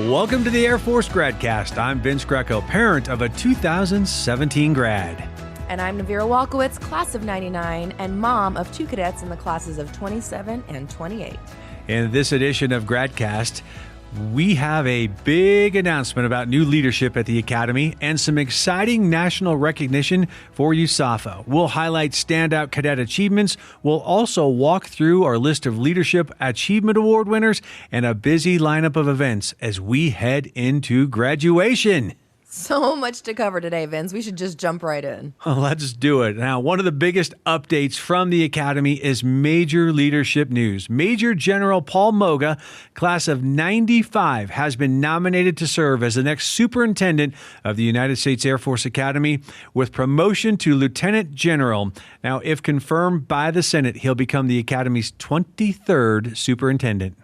Welcome to the Air Force Gradcast. I'm Vince Greco, parent of a 2017 grad. And I'm Navira Walkowitz, class of 99, and mom of two cadets in the classes of 27 and 28. In this edition of Gradcast, we have a big announcement about new leadership at the Academy and some exciting national recognition for USAFA. We'll highlight standout cadet achievements. We'll also walk through our list of Leadership Achievement Award winners and a busy lineup of events as we head into graduation. So much to cover today, Vince. We should just jump right in. Let's do it. Now, one of the biggest updates from the Academy is major leadership news. Major General Paul Moga, class of 95, has been nominated to serve as the next superintendent of the United States Air Force Academy with promotion to Lieutenant General. Now, if confirmed by the Senate, he'll become the Academy's 23rd superintendent.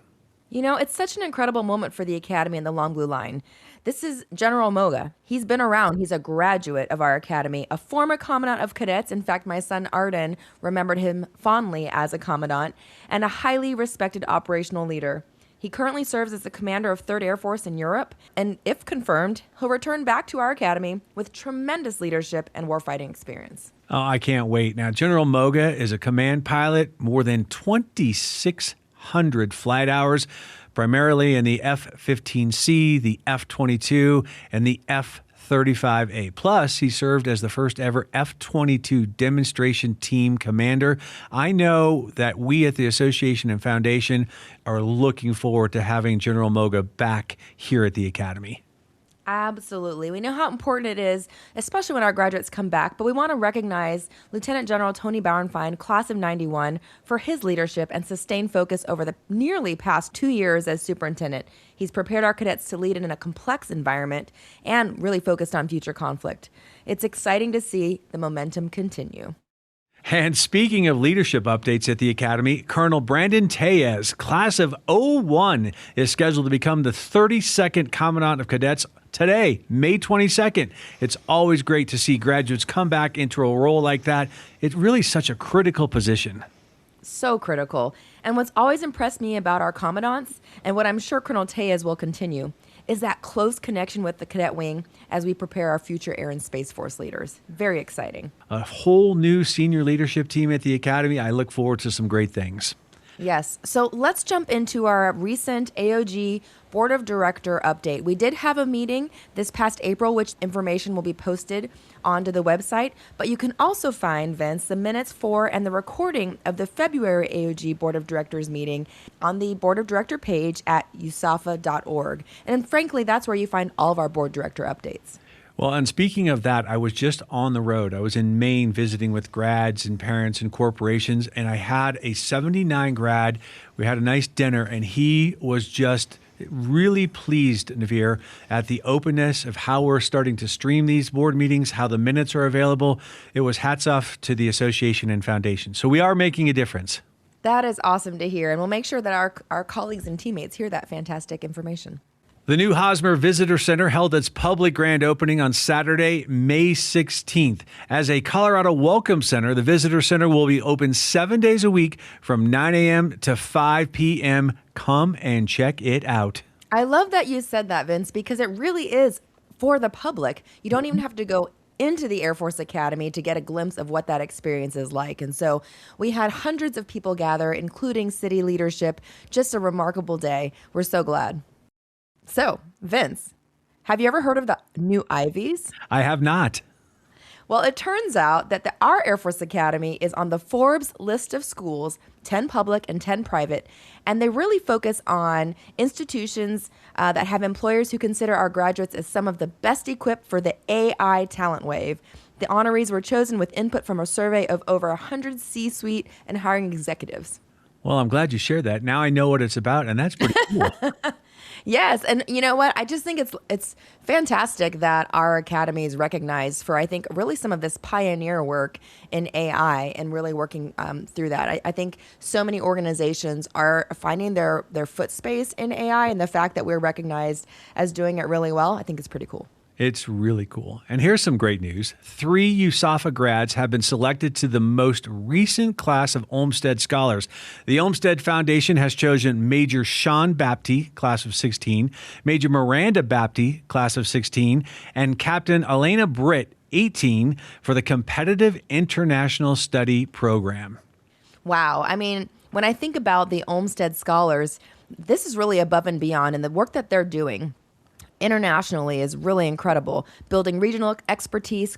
You know, it's such an incredible moment for the Academy and the Long Blue Line. This is General Moga. He's been around. He's a graduate of our academy, a former commandant of cadets. In fact, my son Arden remembered him fondly as a commandant, and a highly respected operational leader. He currently serves as the commander of 3rd Air Force in Europe, and if confirmed, he'll return back to our academy with tremendous leadership and warfighting experience. Oh, I can't wait. Now, General Moga is a command pilot, more than 2,600 flight hours, primarily in the F-15C, the F-22, and the F-35A. Plus, he served as the first ever F-22 demonstration team commander. I know that we at the Association and Foundation are looking forward to having General Moga back here at the Academy. Absolutely. We know how important it is, especially when our graduates come back, but we want to recognize Lieutenant General Tony Bauernfeind, class of 91, for his leadership and sustained focus over the nearly past 2 years as superintendent. He's prepared our cadets to lead in a complex environment and really focused on future conflict. It's exciting to see the momentum continue. And speaking of leadership updates at the Academy, Colonel Brandon Tellez, class of 01, is scheduled to become the 32nd Commandant of Cadets today, May 22nd. It's always great to see graduates come back into a role like that. It's really such a critical position. So critical. And what's always impressed me about our commandants, and what I'm sure Colonel Tellez will continue, is that close connection with the cadet wing as we prepare our future Air and Space Force leaders. Very exciting. A whole new senior leadership team at the Academy. I look forward to some great things. Yes. So let's jump into our recent AOG Board of Director update. We did have a meeting this past April, which information will be posted onto the website. But you can also find, Vince, the minutes for and the recording of the February AOG Board of Directors meeting on the Board of Director page at usafa.org. And frankly, that's where you find all of our Board Director updates. Well, and speaking of that, I was just on the road. I was in Maine visiting with grads and parents and corporations, and I had a 79 grad. We had a nice dinner, and he was just really pleased, Navir, at the openness of how we're starting to stream these board meetings, how the minutes are available. It was hats off to the association and foundation. So we are making a difference. That is awesome to hear, and we'll make sure that our colleagues and teammates hear that fantastic information. The new Hosmer Visitor Center held its public grand opening on Saturday, May 16th. As a Colorado Welcome Center, the Visitor Center will be open 7 days a week from 9 a.m. to 5 p.m. Come and check it out. I love that you said that, Vince, because it really is for the public. You don't even have to go into the Air Force Academy to get a glimpse of what that experience is like. And so we had hundreds of people gather, including city leadership. Just a remarkable day. We're so glad. So, Vince, have you ever heard of the new Ivies? I have not. Well, it turns out that our Air Force Academy is on the Forbes list of schools, 10 public and 10 private, and they really focus on institutions that have employers who consider our graduates as some of the best equipped for the AI talent wave. The honorees were chosen with input from a survey of over 100 C-suite and hiring executives. Well, I'm glad you shared that. Now I know what it's about, and that's pretty cool. Yes, and you know what? I just think it's fantastic that our academy is recognized for, I think, really some of this pioneer work in AI and really working through that. I think so many organizations are finding their foot space in AI, and the fact that we're recognized as doing it really well, I think is pretty cool. It's really cool. And here's some great news. 3 USAFA grads have been selected to the most recent class of Olmsted Scholars. The Olmsted Foundation has chosen Major Sean Bapty, class of 16, Major Miranda Bapty, class of 16, and Captain Elena Britt, 18, for the Competitive International Study Program. Wow. I mean, when I think about the Olmsted Scholars, this is really above and beyond, and the work that they're doing internationally is really incredible. Building regional expertise,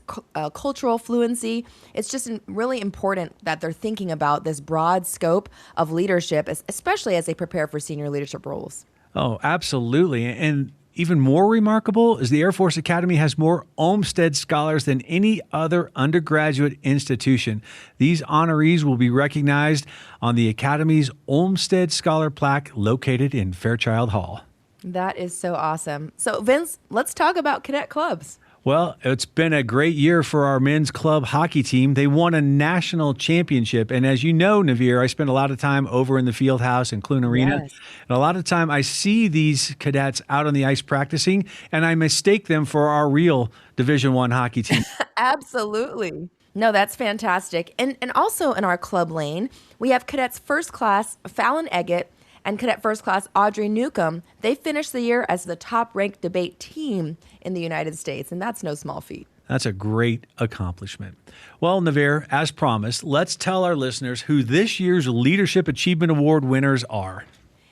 cultural fluency. It's just really important that they're thinking about this broad scope of leadership, especially as they prepare for senior leadership roles. Oh, absolutely. And even more remarkable is the Air Force Academy has more Olmsted Scholars than any other undergraduate institution. These honorees will be recognized on the Academy's Olmsted Scholar Plaque located in Fairchild Hall. That is so awesome. So, Vince, let's talk about cadet clubs. Well, it's been a great year for our men's club hockey team. They won a national championship. And as you know, Navir, I spent a lot of time over in the field house in Clune Arena. Yes. And a lot of time I see these cadets out on the ice practicing, and I mistake them for our real Division I hockey team. Absolutely. No, that's fantastic. And also in our club lane, we have cadets first class Fallon Eggett and Cadet First Class Audrey Newcomb. They finished the year as the top-ranked debate team in the United States, and that's no small feat. That's a great accomplishment. Well, Navir, as promised, let's tell our listeners who this year's Leadership Achievement Award winners are.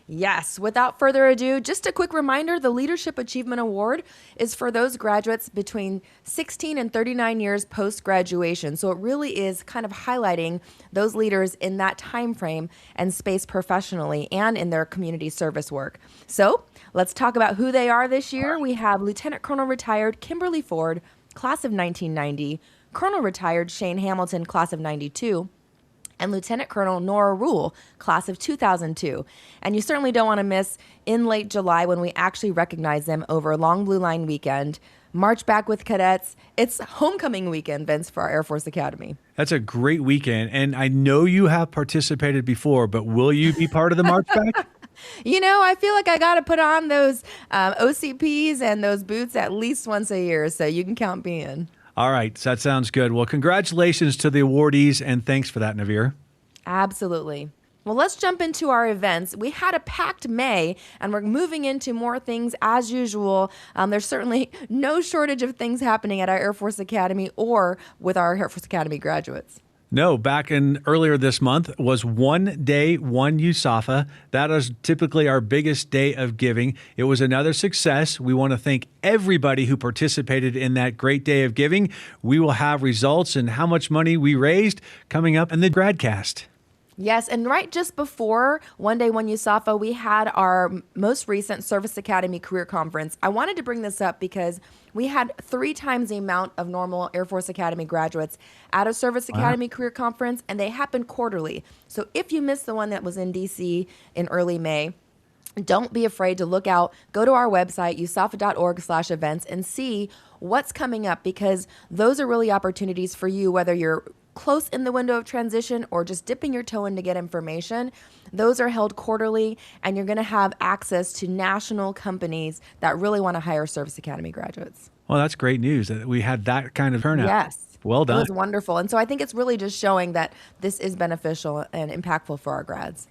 Yes, without further ado, just a quick reminder, the Leadership Achievement Award is for those graduates between 16 and 39 years post-graduation. So it really is kind of highlighting those leaders in that time frame and space professionally and in their community service work. So let's talk about who they are this year. We have Lieutenant Colonel retired Kimberly Ford, class of 1990, Colonel retired Shane Hamilton, class of 92, and Lieutenant Colonel Nora Rule, class of 2002. And you certainly don't want to miss in late July when we actually recognize them over Long Blue Line weekend. March back with cadets. It's homecoming weekend, Vince, for our Air Force Academy. That's a great weekend. And I know you have participated before, but will you be part of the March back? You know, I feel like I got to put on those OCPs and those boots at least once a year, so you can count me in. All right, so that sounds good. Well, congratulations to the awardees, and thanks for that, Navir. Absolutely. Well, let's jump into our events. We had a packed May, and we're moving into more things as usual. There's certainly no shortage of things happening at our Air Force Academy or with our Air Force Academy graduates. No, back in earlier this month was One Day, One USAFA. That is typically our biggest day of giving. It was another success. We want to thank everybody who participated in that great day of giving. We will have results and how much money we raised coming up in the Gradcast. Yes, and right just before One Day, One USAFA, we had our most recent Service Academy Career Conference. I wanted to bring this up because we had 3 times the amount of normal Air Force Academy graduates at a Service Academy Career Conference, and they happen quarterly. So if you missed the one that was in D.C. in early May, don't be afraid to look out. Go to our website, usafa.org/events, and see what's coming up, because those are really opportunities for you, whether you're close in the window of transition or just dipping your toe in to get information. Those are held quarterly, and you're going to have access to national companies that really want to hire Service Academy graduates. Well, that's great news that we had that kind of turnout. Yes. Well done. It was wonderful. And so I think it's really just showing that this is beneficial and impactful for our grads.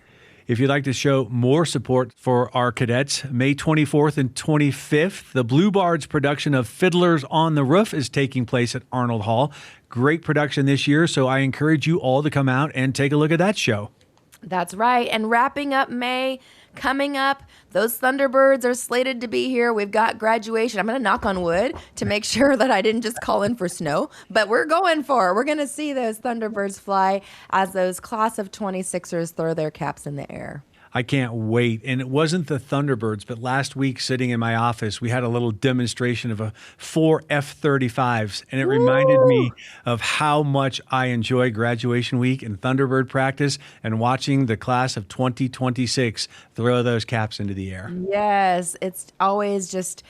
If you'd like to show more support for our cadets, May 24th and 25th, the Blue Bards production of Fiddlers on the Roof is taking place at Arnold Hall. Great production this year, so I encourage you all to come out and take a look at that show. That's right. And wrapping up May, coming up, those Thunderbirds are slated to be here. We've got graduation. I'm going to knock on wood to make sure that I didn't just call in for snow, but we're going for it. We're going to see those Thunderbirds fly as those class of 26ers throw their caps in the air. I can't wait. And it wasn't the Thunderbirds, but last week sitting in my office, we had a little demonstration of 4 F-35s. And it reminded me of how much I enjoy graduation week and Thunderbird practice and watching the class of 2026 throw those caps into the air. Yes, it's always just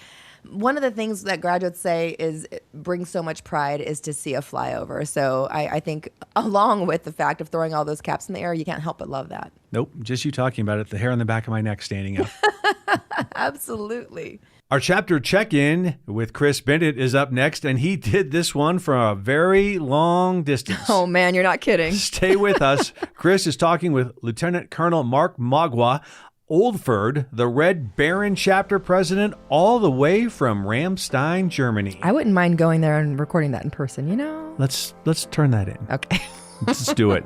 one of the things that graduates say is brings so much pride is to see a flyover. So I think along with the fact of throwing all those caps in the air, you can't help but love that. Nope, just you talking about it, the hair on the back of my neck standing up. Absolutely. Our chapter check-in with Chris Bennett is up next, and he did this one from a very long distance. Oh, man, you're not kidding. Stay with us. Chris is talking with Lieutenant Colonel Mark Magwa Oldford, the Red Baron chapter president, all the way from Ramstein, Germany. I wouldn't mind going there and recording that in person, you know? Let's turn that in. Okay. Let's do it.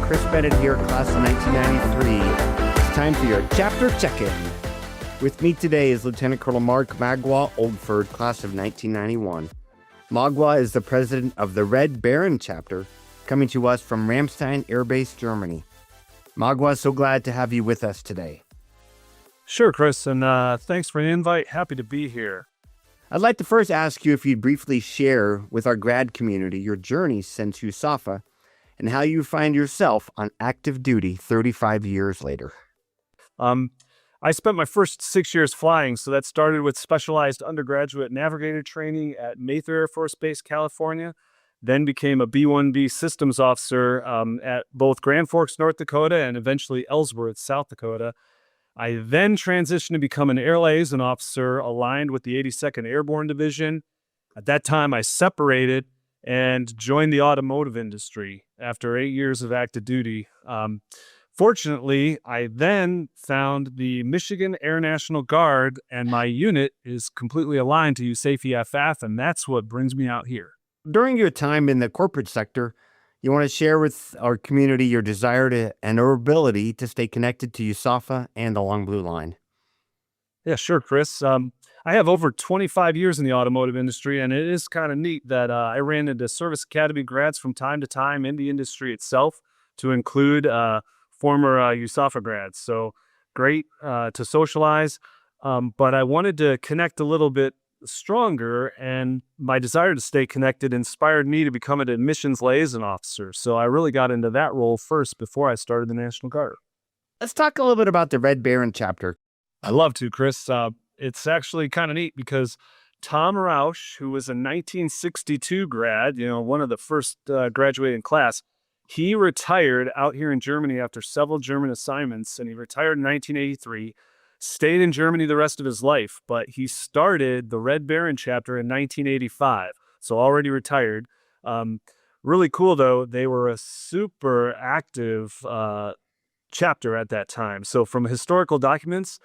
Chris Bennett here, class of 1993. It's time for your chapter check-in. With me today is Lieutenant Colonel Mark Magwa Oldford, class of 1991. Magwa is the president of the Red Baron chapter, coming to us from Ramstein Air Base, Germany. Magwa, so glad to have you with us today. Sure, Chris, and thanks for the invite. Happy to be here. I'd like to first ask you if you'd briefly share with our grad community your journey since USAFA and how you find yourself on active duty 35 years later. I spent my first 6 years flying, so that started with specialized undergraduate navigator training at Mather Air Force Base, California, then became a B-1B systems officer at both Grand Forks, North Dakota, and eventually Ellsworth, South Dakota. I then transitioned to become an air liaison officer aligned with the 82nd Airborne Division. At that time, I separated and joined the automotive industry after 8 years of active duty. Fortunately, I then found the Michigan Air National Guard, and my unit is completely aligned to USAFE FF, and that's what brings me out here. During your time in the corporate sector, you want to share with our community your desire to and your ability to stay connected to USAFA and the Long Blue Line. Yeah, sure, Chris. I have over 25 years in the automotive industry, and it is kind of neat that I ran into service academy grads from time to time in the industry itself, to include former USAFA grads. So great to socialize, but I wanted to connect a little bit stronger, and my desire to stay connected inspired me to become an admissions liaison officer. So I really got into that role first before I started the National Guard. Let's talk a little bit about the Red Baron chapter. I love to, Chris. It's actually kind of neat because Tom Roush, who was a 1962 grad, one of the first graduating class, he retired out here in Germany after several German assignments, and he retired in 1983, stayed in Germany the rest of his life, but he started the Red Baron chapter in 1985, so already retired. Really cool, though. They were a super active chapter at that time. So from historical documents,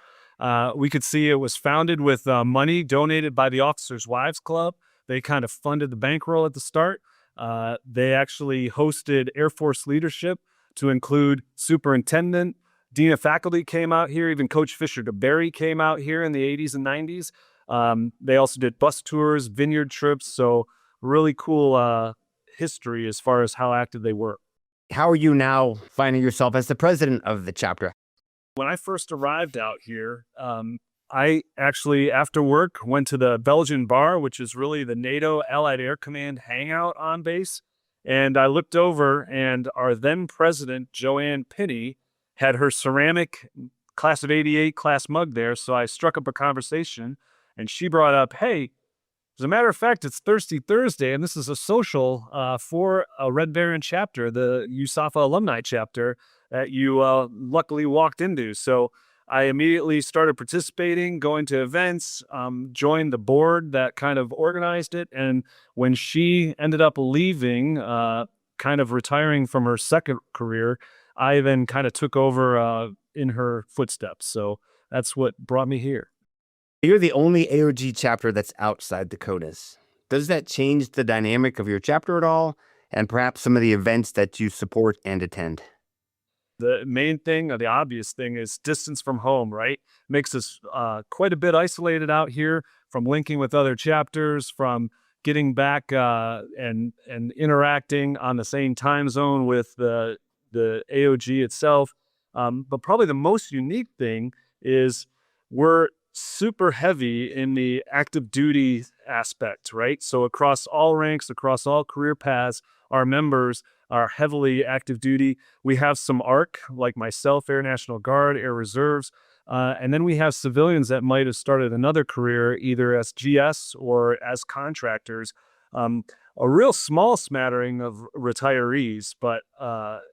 we could see it was founded with money donated by the Officers' Wives Club. They kind of funded the bankroll at the start. They actually hosted Air Force leadership to include superintendent, dean of faculty came out here. Even Coach Fisher DeBerry came out here in the 80s and 90s. They also did bus tours, vineyard trips. So really cool history as far as how active they were. How are you now finding yourself as the president of the chapter? When I first arrived out here, I actually, after work, went to the Belgian bar, which is really the NATO Allied Air Command hangout on base. And I looked over, and our then president, Joanne Pinney, had her ceramic class of 88 class mug there. So I struck up a conversation, and she brought up, hey, as a matter of fact, it's Thirsty Thursday, and this is a social for a Red Baron chapter, the USAFA alumni chapter that you luckily walked into. So I immediately started participating, going to events, joined the board that kind of organized it. And when she ended up leaving, kind of retiring from her second career, I then kind of took over in her footsteps. So that's what brought me here. You're the only AOG chapter that's outside Dakotas. Does that change the dynamic of your chapter at all? And perhaps some of the events that you support and attend? The main thing, or the obvious thing, is distance from home, right? Makes us quite a bit isolated out here from linking with other chapters, from getting back and interacting on the same time zone with the AOG itself. But probably the most unique thing is we're super heavy in the active duty aspect, right? So across all ranks, across all career paths, our members are heavily active duty. We have some ARC, like myself, Air National Guard, Air Reserves, and then we have civilians that might have started another career, either as GS or as contractors. A real small smattering of retirees, but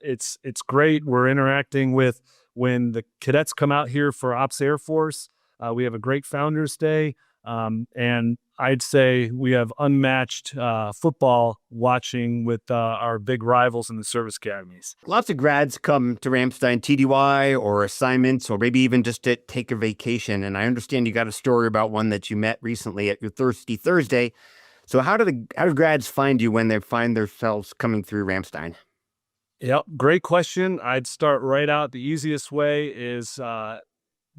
it's great. We're interacting with when the cadets come out here for Ops Air Force. We have a great Founders Day. And I'd say we have unmatched football watching with our big rivals in the service academies. Lots of grads come to Ramstein TDY or assignments or maybe even just to take a vacation. And I understand you got a story about one that you met recently at your Thirsty Thursday. So how do grads find you when they find themselves coming through Ramstein? Yep, great question. I'd start right out. The easiest way is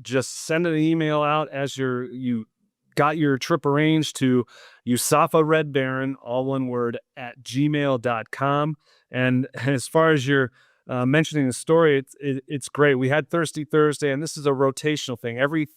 just send an email out as you got your trip arranged to Usafa Red Baron, all one word, at gmail.com. And as far as you're mentioning the story, it's great. We had Thirsty Thursday, and this is a rotational thing. Every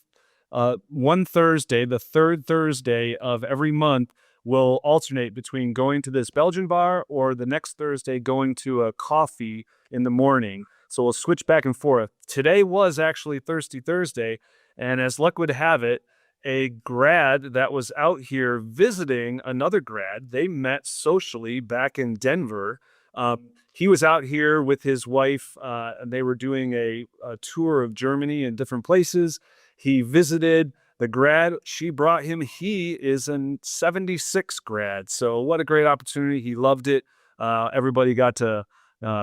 one Thursday, the third Thursday of every month, will alternate between going to this Belgian bar or the next Thursday going to a coffee in the morning. So we'll switch back and forth. Today was actually Thirsty Thursday, and as luck would have it, a grad that was out here visiting another grad, they met socially back in Denver. He was out here with his wife, and they were doing a tour of Germany and different places. He visited the grad. She brought him. He is a 76 grad. So what a great opportunity. He loved it. Everybody got to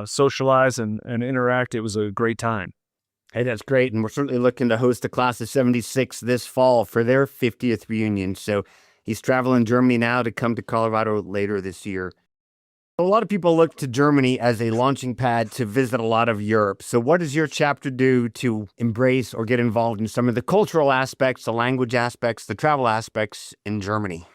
socialize and interact. It was a great time. Hey, that's great. And we're certainly looking to host the class of 76 this fall for their 50th reunion. So he's traveling Germany now to come to Colorado later this year. A lot of people look to Germany as a launching pad to visit a lot of Europe. So what does your chapter do to embrace or get involved in some of the cultural aspects, the language aspects, the travel aspects in Germany?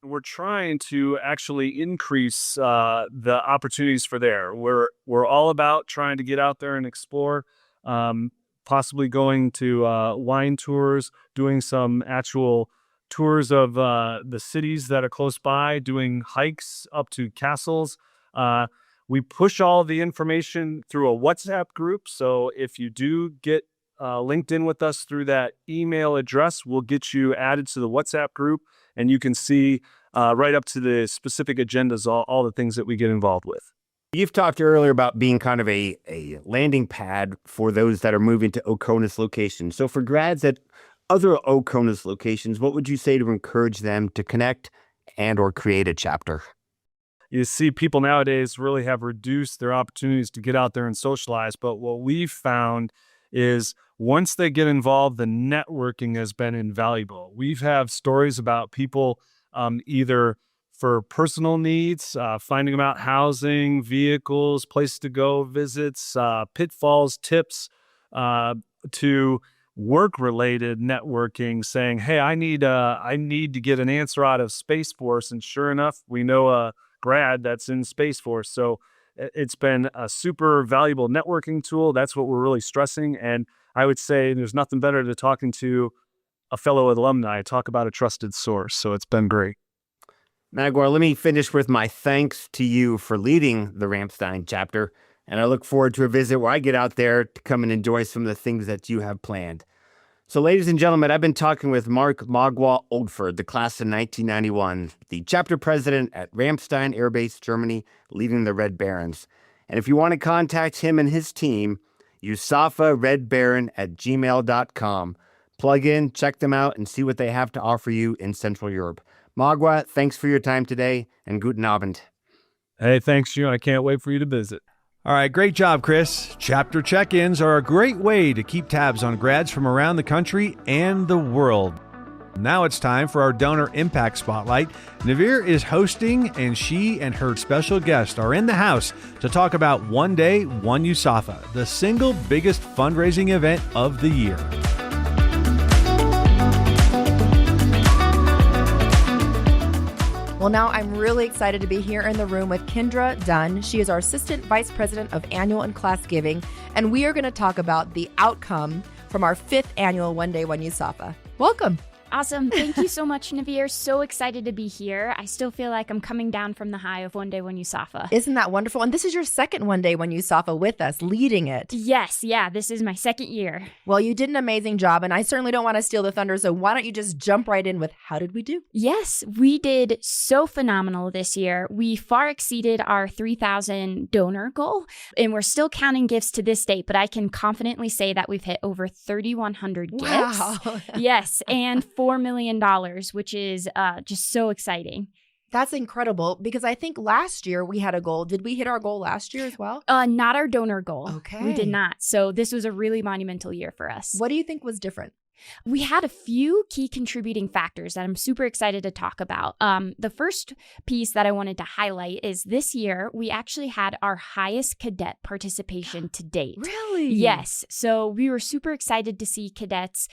We're trying to actually increase the opportunities for there. We're all about trying to get out there and explore. Possibly going to wine tours, doing some actual tours of the cities that are close by, doing hikes up to castles. We push all the information through a WhatsApp group. So if you do get linked in with us through that email address, we'll get you added to the WhatsApp group, and you can see right up to the specific agendas, all the things that we get involved with. You've talked earlier about being kind of a landing pad for those that are moving to OCONUS locations. So for grads at other OCONUS locations, what would you say to encourage them to connect and or create a chapter? You see, people nowadays really have reduced their opportunities to get out there and socialize. But what we've found is once they get involved, the networking has been invaluable. We've had stories about people either for personal needs, finding them out housing, vehicles, places to go, visits, pitfalls, tips, to work-related networking, saying, hey, I need to get an answer out of Space Force. And sure enough, we know a grad that's in Space Force. So it's been a super valuable networking tool. That's what we're really stressing. And I would say there's nothing better than talking to a fellow alumni, talk about a trusted source. So it's been great. Magwar, let me finish with my thanks to you for leading the Ramstein chapter, and I look forward to a visit where I get out there to come and enjoy some of the things that you have planned. So, ladies and gentlemen, I've been talking with Mark Magwa Oldford, the class of 1991, the chapter president at Ramstein Air Base, Germany, leading the Red Barons. And if you want to contact him and his team, use safaredbaron@gmail.com. Plug in, check them out, and see what they have to offer you in Central Europe. Magwa, thanks for your time today, and guten Abend. Hey, thanks, you. I can't wait for you to visit. All right, great job, Chris. Chapter check-ins are a great way to keep tabs on grads from around the country and the world. Now it's time for our Donor Impact Spotlight. Navir is hosting, and she and her special guest are in the house to talk about One Day, One USAFA, the single biggest fundraising event of the year. Well, now I'm really excited to be here in the room with Kendra Dunn. She is our Assistant Vice President of Annual and Class Giving, and we are going to talk about the outcome from our 5th annual One Day, One USAFA. Welcome. Awesome. Thank you so much, Navir. So excited to be here. I still feel like I'm coming down from the high of One Day When You SAFA. Isn't that wonderful? And this is your second One Day When You SAFA with us, leading it. Yes, yeah, this is my second year. Well, you did an amazing job, and I certainly don't want to steal the thunder, so why don't you just jump right in with how did we do? Yes, we did so phenomenal this year. We far exceeded our 3,000 donor goal, and we're still counting gifts to this date, but I can confidently say that we've hit over 3,100 gifts. Wow. Yes, and $4 million, which is just so exciting. That's incredible because I think last year we had a goal. Did we hit our goal last year as well? Not our donor goal. Okay. We did not. So this was a really monumental year for us. What do you think was different? We had a few key contributing factors that I'm super excited to talk about. The first piece that I wanted to highlight is this year, we actually had our highest cadet participation to date. Really? Yes. So we were super excited to see cadets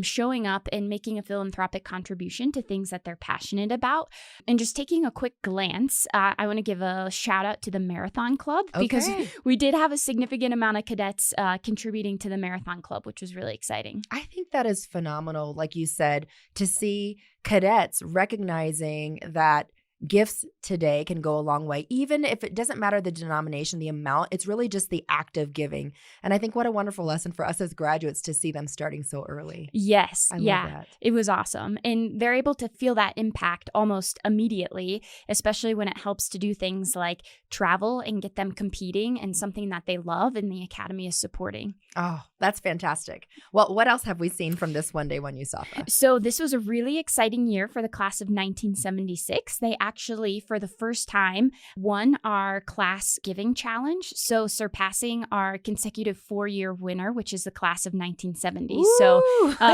showing up and making a philanthropic contribution to things that they're passionate about. And just taking a quick glance, I want to give a shout out to the Marathon Club because we did have a significant amount of cadets contributing to the Marathon Club, which was really exciting. I think that is phenomenal, like you said, to see cadets recognizing that gifts today can go a long way. Even if it doesn't matter the denomination, the amount, it's really just the act of giving. And I think what a wonderful lesson for us as graduates to see them starting so early. Yes. I love that. It was awesome. And they're able to feel that impact almost immediately, especially when it helps to do things like travel and get them competing and something that they love and the Academy is supporting. Oh, that's fantastic. Well, what else have we seen from this One Day When You SAFA? So this was a really exciting year for the class of 1976. They actually, for the first time, won our class giving challenge. So surpassing our consecutive 4-year winner, which is the class of 1970. Ooh. So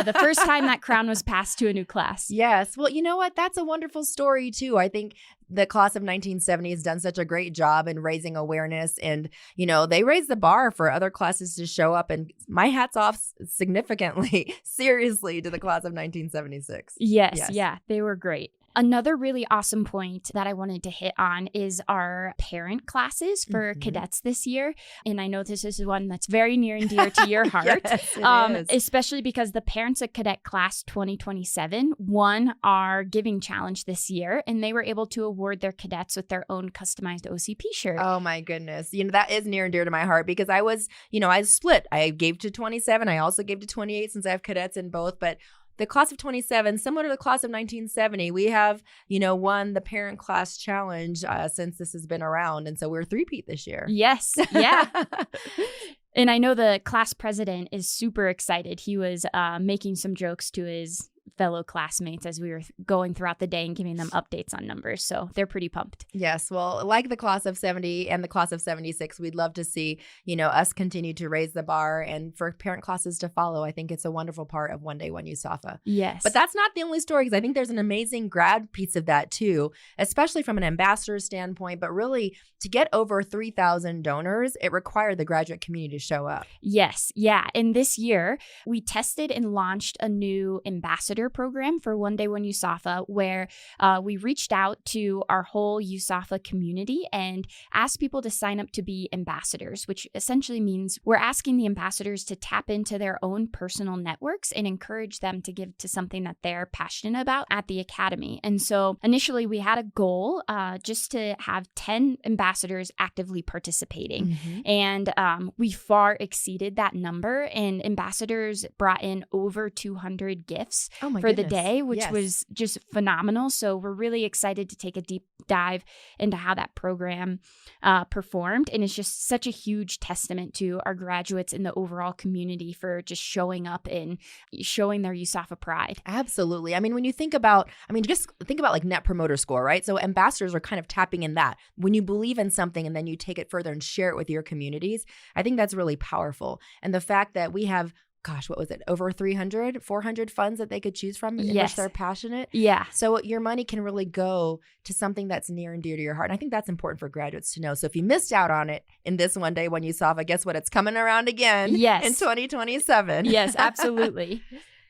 the first time that crown was passed to a new class. Yes. Well, you know what? That's a wonderful story, too. I think the class of 1970 has done such a great job in raising awareness. And, you know, they raised the bar for other classes to show up. And my hat's off significantly, seriously, to the class of 1976. Yes. Yeah, they were great. Another really awesome point that I wanted to hit on is our parent classes for cadets this year. And I know this is one that's very near and dear to your heart, Yes, it is. especially because the parents of Cadet Class 2027 won our giving challenge this year, and they were able to award their cadets with their own customized OCP shirt. Oh, my goodness. You know, that is near and dear to my heart because I was split. I gave to 27. I also gave to 28 since I have cadets in both. But the class of 27, similar to the class of 1970, we have, won the parent class challenge since this has been around. And so we're three-peat this year. Yes. Yeah. And I know the class president is super excited. He was making some jokes to his fellow classmates as we were going throughout the day and giving them updates on numbers. So they're pretty pumped. Yes. Well, like the class of 70 and the class of 76, we'd love to see, us continue to raise the bar and for parent classes to follow. I think it's a wonderful part of One Day When You SAFA. Yes. But that's not the only story because I think there's an amazing grad piece of that too, especially from an ambassador standpoint. But really, to get over 3,000 donors, it required the graduate community to show up. Yes. Yeah. And this year, we tested and launched a new ambassador program for One Day When You SAFA, where we reached out to our whole USAFA community and asked people to sign up to be ambassadors, which essentially means we're asking the ambassadors to tap into their own personal networks and encourage them to give to something that they're passionate about at the Academy. And so initially we had a goal just to have 10 ambassadors actively participating. And we far exceeded that number, and ambassadors brought in over 200 gifts for the day, which was just phenomenal. So we're really excited to take a deep dive into how that program performed. And it's just such a huge testament to our graduates and the overall community for just showing up and showing their USAFA pride. Absolutely. I mean, when you think about, just think about like Net Promoter Score, right? So ambassadors are kind of tapping in that. When you believe in something and then you take it further and share it with your communities, I think that's really powerful. And the fact that we have what was it? Over 400 funds that they could choose from in which they're passionate. Yeah. So your money can really go to something that's near and dear to your heart. And I think that's important for graduates to know. So if you missed out on it in this One Day When You SAFA, guess what? It's coming around again in 2027. Yes, absolutely.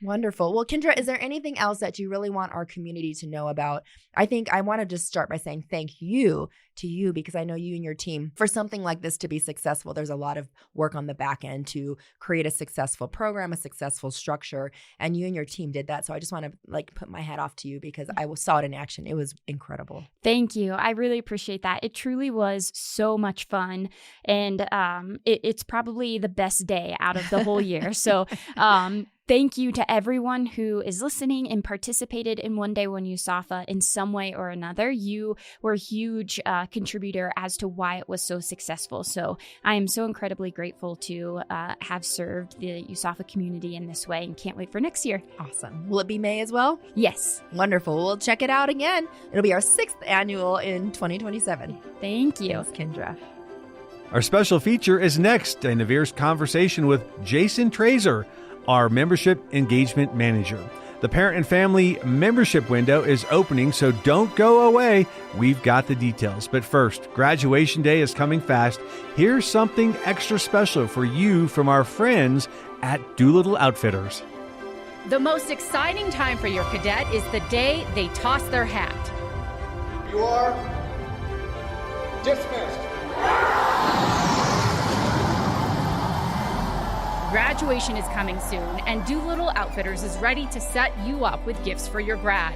Wonderful. Well, Kendra, is there anything else that you really want our community to know about? I think I want to just start by saying thank you to you, because I know you and your team, for something like this to be successful, there's a lot of work on the back end to create a successful program, a successful structure, and you and your team did that. So I just want to put my hat off to you, because I saw it in action. It was incredible. Thank you. I really appreciate that. It truly was so much fun. And it's probably the best day out of the whole year. So thank you to everyone who is listening and participated in One Day One USAFA in some way or another. You were a huge contributor as to why it was so successful. So I am so incredibly grateful to have served the USAFA community in this way, and can't wait for next year. Awesome. Will it be May as well? Yes. Wonderful. We'll check it out again. It'll be our 6th annual in 2027. Thank you. Thanks, Kendra. Our special feature is next, a Navere's conversation with Jason Trazer, our membership engagement manager. The parent and family membership window is opening, so don't go away. We've got the details. But first, graduation day is coming fast. Here's something extra special for you from our friends at Doolittle Outfitters. The most exciting time for your cadet is the day they toss their hat. You are dismissed. Graduation is coming soon, and Doolittle Outfitters is ready to set you up with gifts for your grad.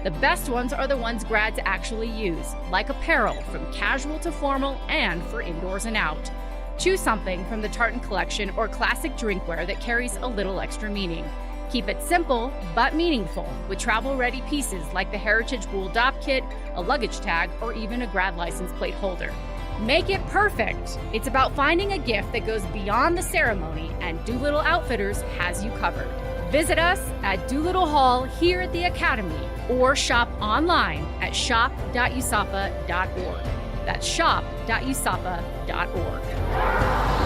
The best ones are the ones grads actually use, like apparel from casual to formal and for indoors and out. Choose something from the tartan collection or classic drinkware that carries a little extra meaning. Keep it simple but meaningful with travel-ready pieces like the Heritage Wool Dop Kit, a luggage tag, or even a grad license plate holder. Make it perfect. It's about finding a gift that goes beyond the ceremony, and Doolittle Outfitters has you covered. Visit us at Doolittle Hall here at the Academy, or shop online at shop.usafa.org. That's shop.usafa.org.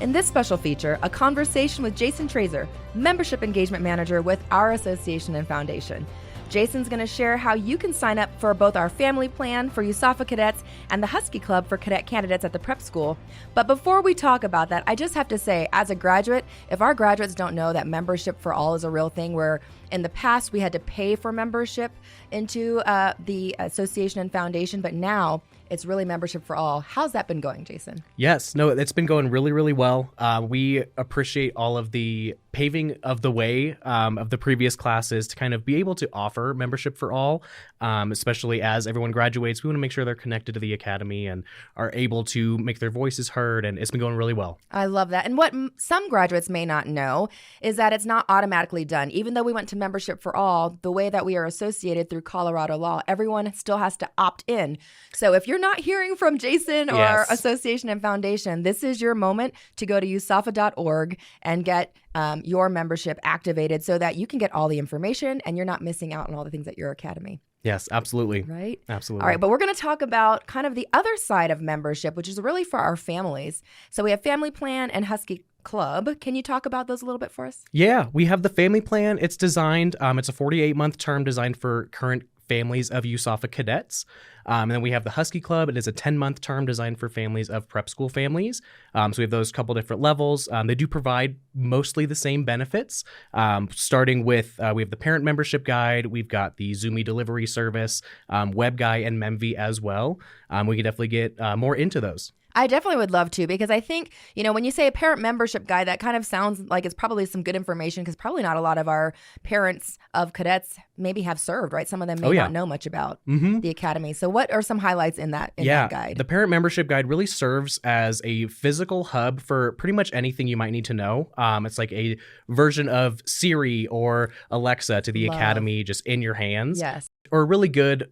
In this special feature, a conversation with Jason Trazer, Membership Engagement Manager with our association and foundation. Jason's going to share how you can sign up for both our family plan for USAFA cadets and the Husky Club for cadet candidates at the prep school. But before we talk about that, I just have to say, as a graduate, if our graduates don't know that membership for all is a real thing, where in the past we had to pay for membership into the association and foundation, but now it's really membership for all. How's that been going, Jason? Yes, no, it's been going really, really well. We appreciate all of the paving of the way of the previous classes to kind of be able to offer membership for all, especially as everyone graduates. We want to make sure they're connected to the academy and are able to make their voices heard, and it's been going really well. I love that. And what some graduates may not know is that it's not automatically done. Even though we went to membership for all, the way that we are associated through Colorado law, everyone still has to opt in. So if you're not hearing from Jason or our association and foundation, this is your moment to go to usafa.org and get your membership activated so that you can get all the information and you're not missing out on all the things at your academy. Yes, absolutely. Right? Absolutely. All right, but we're going to talk about kind of the other side of membership, which is really for our families. So we have Family Plan and Husky Club. Can you talk about those a little bit for us? Yeah, we have the Family Plan. It's designed, it's a 48-month term designed for current families of USAFA cadets. And then we have the Husky Club. It is a 10-month term designed for families of prep school families. So we have those couple different levels. They do provide mostly the same benefits, starting with we have the parent membership guide. We've got the Zoomy delivery service, web guy, and Memvy as well. We can definitely get more into those. I definitely would love to, because I think, when you say a parent membership guide, that kind of sounds like it's probably some good information, because probably not a lot of our parents of cadets maybe have served, right? Some of them may not know much about the academy. So what are some highlights in that guide? The parent membership guide really serves as a physical hub for pretty much anything you might need to know. It's like a version of Siri or Alexa to the academy, just in your hands. Yes. Or a really good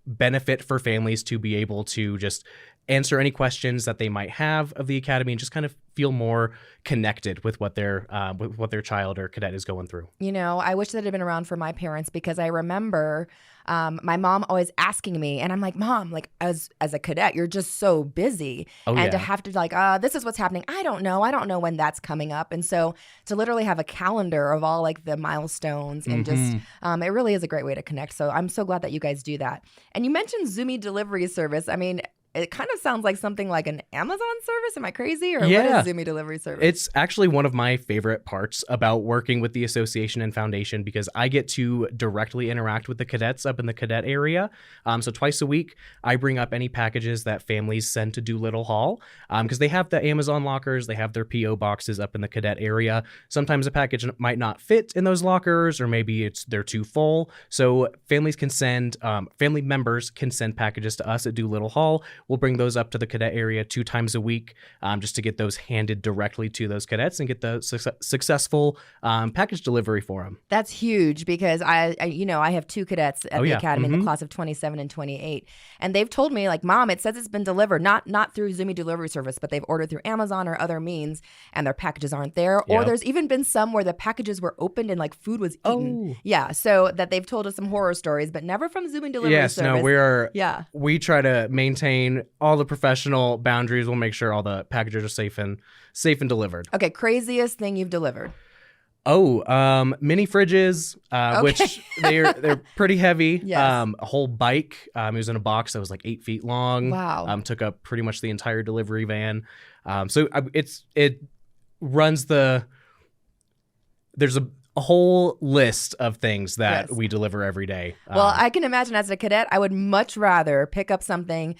benefit for families to be able to just answer any questions that they might have of the academy and just kind of feel more connected with what their child or cadet is going through. You know, I wish that had been around for my parents, because I remember my mom always asking me, and I'm like, Mom, like as a cadet, you're just so busy. And to have to like, this is what's happening. I don't know when that's coming up. And so to literally have a calendar of all like the milestones and just, it really is a great way to connect. So I'm so glad that you guys do that. And you mentioned Zoomy delivery service. I mean, it kind of sounds like something like an Amazon service. Am I crazy? Or what is Zoomy delivery service? It's actually one of my favorite parts about working with the association and foundation, because I get to directly interact with the cadets up in the cadet area. So twice a week, I bring up any packages that families send to Doolittle Hall, because they have the Amazon lockers, they have their P.O. boxes up in the cadet area. Sometimes a package might not fit in those lockers, or maybe they're too full. So families can send, family members can send packages to us at Doolittle Hall. We'll bring those up to the cadet area 2 times a week, just to get those handed directly to those cadets and get the successful package delivery for them. That's huge, because I have 2 cadets at the academy in the class of 27 and 28, and they've told me like, Mom, it says it's been delivered, not through Zoomy delivery service, but they've ordered through Amazon or other means, and their packages aren't there. Or there's even been some where the packages were opened and like food was eaten. Yeah, so that they've told us some horror stories, but never from Zoomy delivery service. We try to maintain all the professional boundaries. We'll make sure all the packages are safe and delivered. Okay, craziest thing you've delivered? Mini fridges, which they're pretty heavy. Yes. A whole bike. It was in a box that was like 8 feet long. Wow. Took up pretty much the entire delivery van. It runs there's a whole list of things that we deliver every day. Well, I can imagine as a cadet, I would much rather pick up something,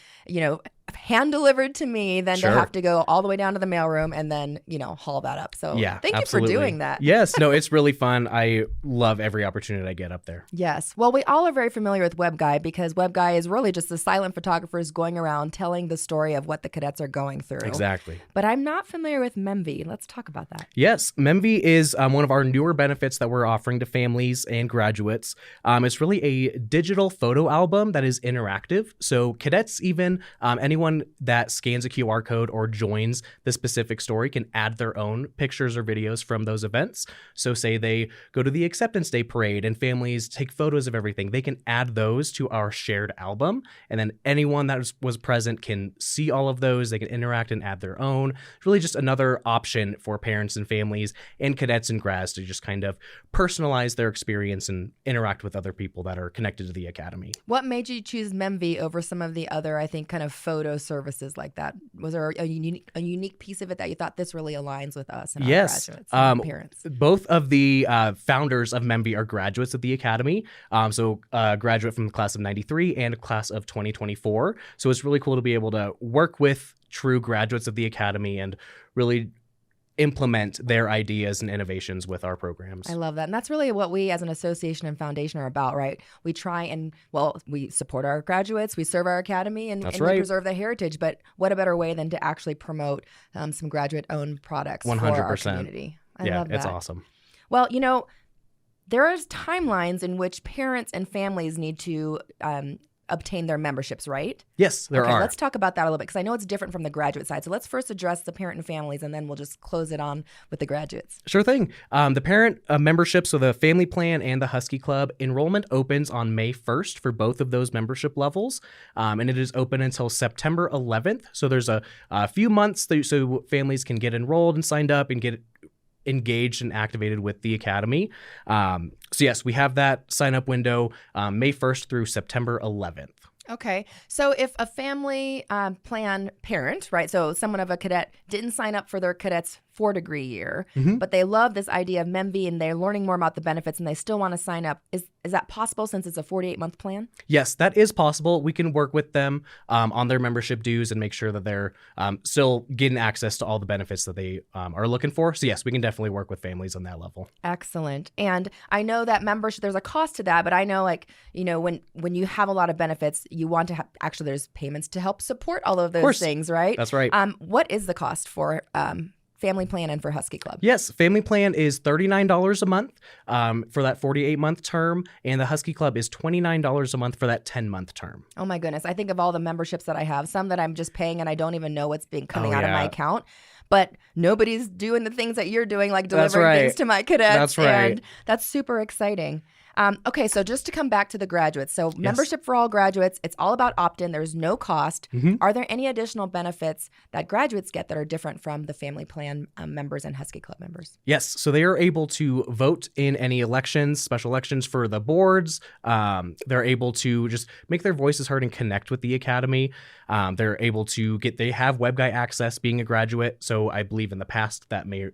hand delivered to me than to have to go all the way down to the mailroom and then, haul that up. So thank you for doing that. Yes, no, it's really fun. I love every opportunity I get up there. Yes. Well, we all are very familiar with Web Guy, because Web Guy is really just the silent photographers going around telling the story of what the cadets are going through. Exactly. But I'm not familiar with Memvi. Let's talk about that. Yes, Memvi is one of our newer benefits that we're offering to families and graduates. It's really a digital photo album that is interactive. So cadets, even anyone that scans a QR code or joins the specific story, can add their own pictures or videos from those events. So say they go to the Acceptance Day parade and families take photos of everything, they can add those to our shared album. And then anyone that was present can see all of those. They can interact and add their own. It's really just another option for parents and families and cadets and grads to just kind of personalize their experience and interact with other people that are connected to the academy. What made you choose Memvi over some of the other, I think, kind of photo services like that? Was there a unique piece of it that you thought this really aligns with us and our graduates and parents? Both of the founders of Memvi are graduates of the academy. So a graduate from the class of 93 and a class of 2024. So it's really cool to be able to work with true graduates of the academy and really implement their ideas and innovations with our programs. I love that. And that's really what we as an association and foundation are about, right? We try and, we support our graduates, we serve our academy, and we preserve the heritage. But what a better way than to actually promote some graduate-owned products 100%. For our community. I love that. It's awesome. Well, there are timelines in which parents and families need to obtain their memberships, right? Yes, there are. Let's talk about that a little bit, because I know it's different from the graduate side. So let's first address the parent and families, and then we'll just close it on with the graduates. Sure thing. The parent memberships, so the Family Plan and the Husky Club, enrollment opens on May 1st for both of those membership levels, and it is open until September 11th. So there's a few months so families can get enrolled and signed up and get engaged and activated with the academy. So yes, we have that sign-up window May 1st through September 11th. Okay. So if a family plan parent, right, so someone of a cadet didn't sign up for their cadet's 4-degree year, but they love this idea of Memvi and they're learning more about the benefits and they still want to sign up, is that possible since it's a 48-month plan? Yes, that is possible. We can work with them on their membership dues and make sure that they're still getting access to all the benefits that they are looking for. So yes, we can definitely work with families on that level. Excellent. And I know that membership, there's a cost to that, but I know when you have a lot of benefits, you want to actually there's payments to help support all of those things, right? That's right. What is the cost for Family Plan and for Husky Club? Yes, Family Plan is $39 a month for that 48-month term, and the Husky Club is $29 a month for that 10-month term. Oh my goodness. I think of all the memberships that I have, some that I'm just paying and I don't even know what's being coming out of my account. But nobody's doing the things that you're doing, like delivering things to my cadets. That's right. And that's super exciting. Okay, so just to come back to the graduates. So membership for all graduates, it's all about opt-in. There's no cost. Are there any additional benefits that graduates get that are different from the Family Plan members and Husky Club members? Yes, so they are able to vote in any elections, special elections for the boards. They're able to just make their voices heard and connect with the academy. They're able to they have web guy access being a graduate. So I believe in the past that may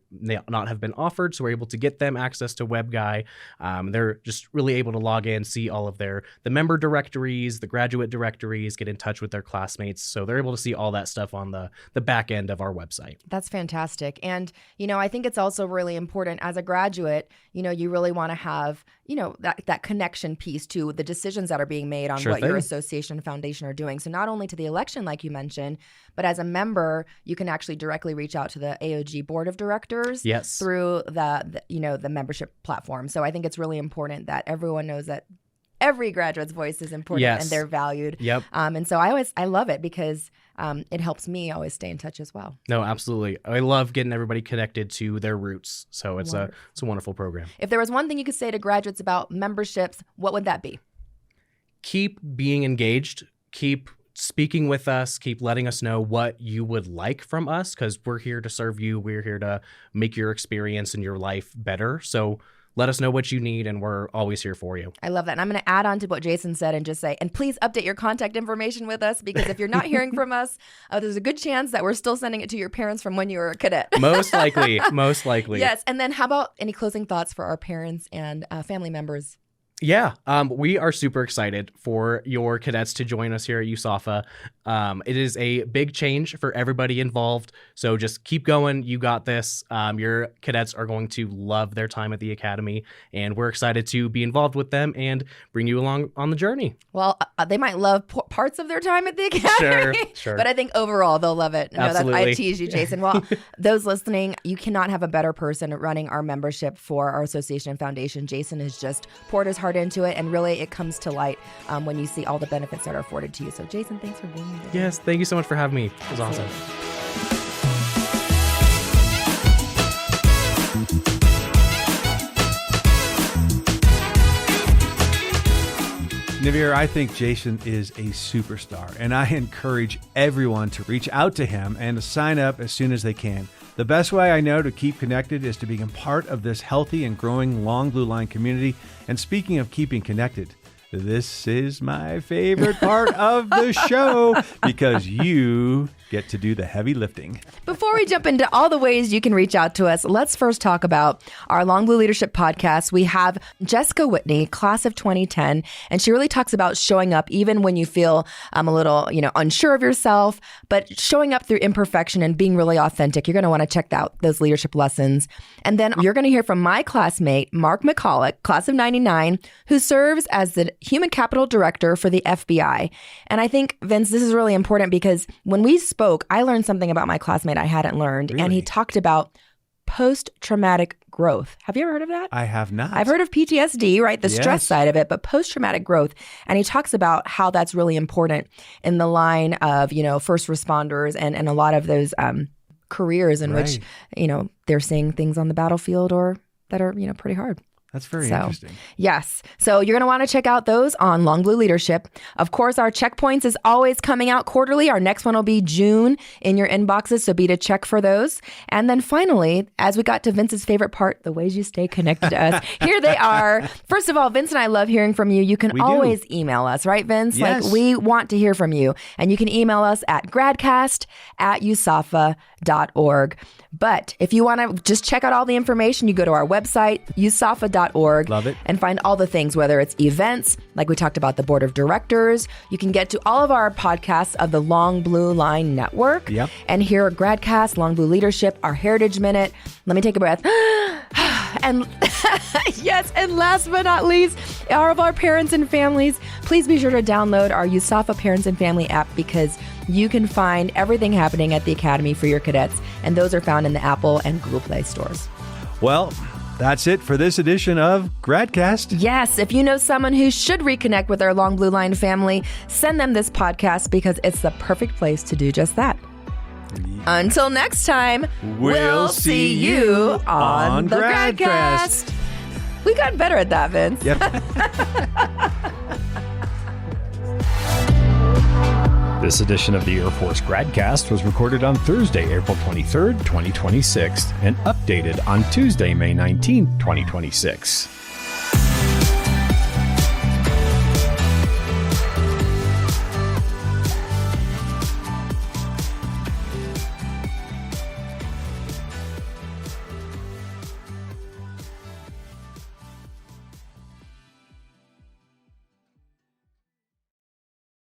not have been offered. So we're able to get them access to web guy. They're just really able to log in, see all of the member directories, the graduate directories, get in touch with their classmates. So they're able to see all that stuff on the back end of our website. That's fantastic. And, I think it's also really important as a graduate, you really want to have, that connection piece to the decisions that are being made on what your association and foundation are doing. So not only to the election, like you mentioned, but as a member, you can actually directly reach out to the AOG board of directors through the membership platform. So I think it's really important that everyone knows that every graduate's voice is important and they're valued. Yep. And so I love it because it helps me always stay in touch as well. No, absolutely. I love getting everybody connected to their roots. So it's a wonderful program. If there was one thing you could say to graduates about memberships, what would that be? Keep being engaged. Keep speaking with us. Keep letting us know what you would like from us, because we're here to serve you. We're here to make your experience and your life better. So let us know what you need, and we're always here for you. I love that. And I'm going to add on to what Jason said and just say, and please update your contact information with us, because if you're not hearing from us, there's a good chance that we're still sending it to your parents from when you were a cadet. Most likely. Most likely. Yes. And then how about any closing thoughts for our parents and family members? Yeah, we are super excited for your cadets to join us here at USAFA. It is a big change for everybody involved, so just keep going. You got this. Your cadets are going to love their time at the academy, and we're excited to be involved with them and bring you along on the journey. Well, they might love parts of their time at the academy, sure. But I think overall they'll love it. Absolutely. I tease you, Jason. Well, those listening, you cannot have a better person running our membership for our association and foundation. Jason has just poured his heart into it, and really it comes to light when you see all the benefits that are afforded to you. So Jason, thanks for being here. Yes, thank you so much for having me. It was awesome. Nivir, I think Jason is a superstar, and I encourage everyone to reach out to him and to sign up as soon as they can. The best way I know to keep connected is to become part of this healthy and growing Long Blue Line community. And speaking of keeping connected, this is my favorite part of the show, because you get to do the heavy lifting. Before we jump into all the ways you can reach out to us, let's first talk about our Long Blue Leadership podcast. We have Jessica Whitney, class of 2010, and she really talks about showing up even when you feel a little, unsure of yourself, but showing up through imperfection and being really authentic. You're going to want to check out those leadership lessons. And then you're going to hear from my classmate, Mark McCulloch, class of 99, who serves as the Human Capital Director for the FBI. And I think, Vince, this is really important because when we spoke, I learned something about my classmate I hadn't learned. Really? And he talked about post-traumatic growth. Have you ever heard of that? I have not. I've heard of PTSD, right? The stress side of it, but post-traumatic growth. And he talks about how that's really important in the line of, first responders and a lot of those careers in which, they're seeing things on the battlefield or that are, pretty hard. That's very interesting. Yes. So you're going to want to check out those on Long Blue Leadership. Of course, our checkpoints is always coming out quarterly. Our next one will be June in your inboxes, so be to check for those. And then finally, as we got to Vince's favorite part, the ways you stay connected to us, here they are. First of all, Vince and I love hearing from you. You can always email us, right, Vince? Yes. Like, we want to hear from you. And you can email us at gradcast@usafa.org. But if you want to just check out all the information, you go to our website, usafa.org. Love it. And find all the things, whether it's events, like we talked about the board of directors. You can get to all of our podcasts of the Long Blue Line Network. Yep. And here at Gradcast, Long Blue Leadership, our Heritage Minute. Let me take a breath. And yes, and last but not least, all of our parents and families, please be sure to download our USAFA Parents and Family app, because You can find everything happening at the Academy for your cadets, and those are found in the Apple and Google Play stores. Well, that's it for this edition of Gradcast. Yes, if you know someone who should reconnect with our Long Blue Line family, send them this podcast because it's the perfect place to do just that. Until next time, we'll see you on the Gradcast. We got better at that, Vince. Yep. This edition of the Air Force Gradcast was recorded on Thursday, April 23rd, 2026, and updated on Tuesday, May 19th, 2026.